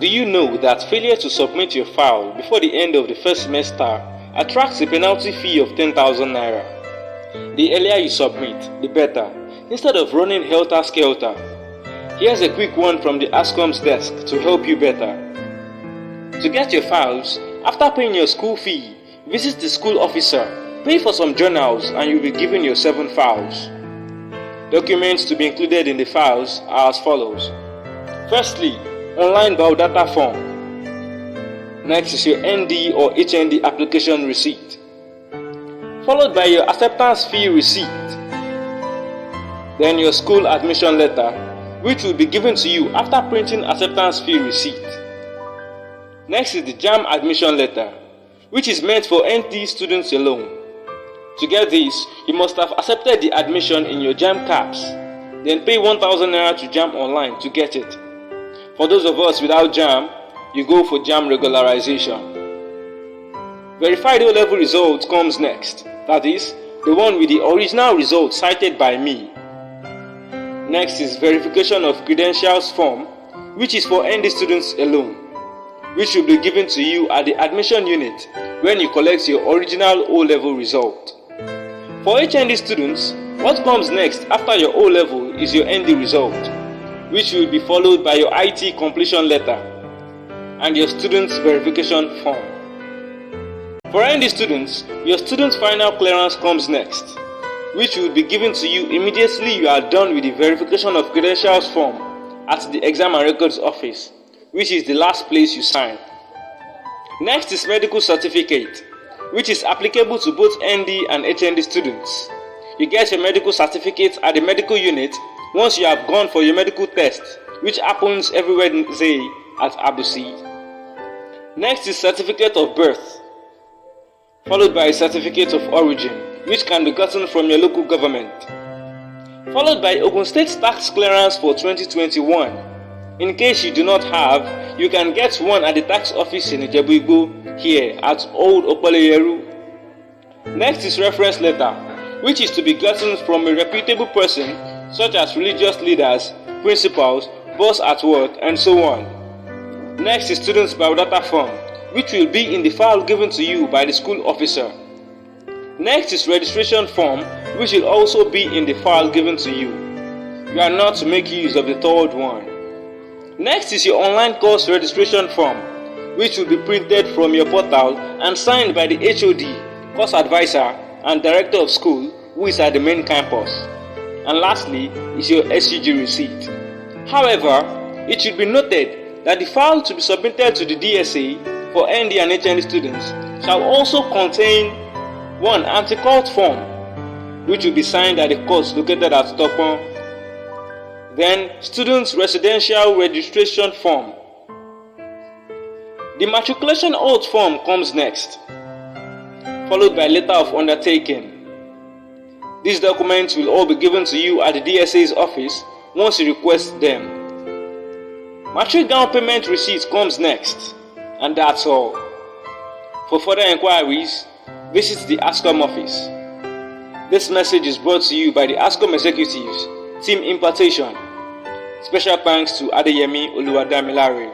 Do you know that failure to submit your file before the end of the first semester attracts a penalty fee of 10,000 naira? The earlier you submit, the better, instead of running helter-skelter. Here's a quick one from the ASCOM's desk to help you better. To get your files, after paying your school fee, visit the school officer, pay for some journals, and you'll be given your 7 files. Documents to be included in the files are as follows. Firstly, online biodata form. Next is your ND or HND application receipt, followed by your acceptance fee receipt. Then your school admission letter, which will be given to you after printing acceptance fee receipt. Next is the JAMB admission letter, which is meant for ND students alone. To get this, you must have accepted the admission in your JAMB caps, then pay 1,000 naira to JAMB online to get it. For those of us without JAMB, you go for JAMB regularization. Verified O-level results comes next, that is, the one with the original results cited by me. Next is verification of credentials form, which is for ND students alone, which will be given to you at the admission unit when you collect your original O-level result. For HND students, what comes next after your O-level is your ND result, which will be followed by your IT completion letter and your student's verification form. For ND students, your student final clearance comes next, which will be given to you immediately you are done with the verification of credentials form at the Exam and Records office, which is the last place you sign. Next is medical certificate, which is applicable to both ND and HND students. You get your medical certificate at the medical unit once you have gone for your medical test, which happens every Wednesday at Abusi. Next is certificate of birth, followed by a certificate of origin, which can be gotten from your local government, followed by Ogun State tax clearance for 2021. In case you do not have, you can get one at the tax office in Ijebu-Igbo here at Old Opaleyeru. Next is reference letter, which is to be gotten from a reputable person such as religious leaders, principals, boss at work, and so on. Next is student's biodata form, which will be in the file given to you by the school officer. Next is registration form, which will also be in the file given to you. You are not to make use of the third one. Next is your online course registration form, which will be printed from your portal and signed by the HOD, course advisor, and director of school who is at the main campus. And lastly is your SCG receipt. However, it should be noted that the file to be submitted to the DSA for ND and HND students shall also contain one anti-cult form, which will be signed at the course located at Tokon. Then, students' residential registration form. The matriculation oath form comes next, followed by letter of undertaking. These documents will all be given to you at the DSA's office once you request them. Matric gown payment receipt comes next, and that's all. For further inquiries, visit the ASCOM office. This message is brought to you by the ASCOM executives, Team Impartation. Special thanks to Adeyemi Oluwadamilare.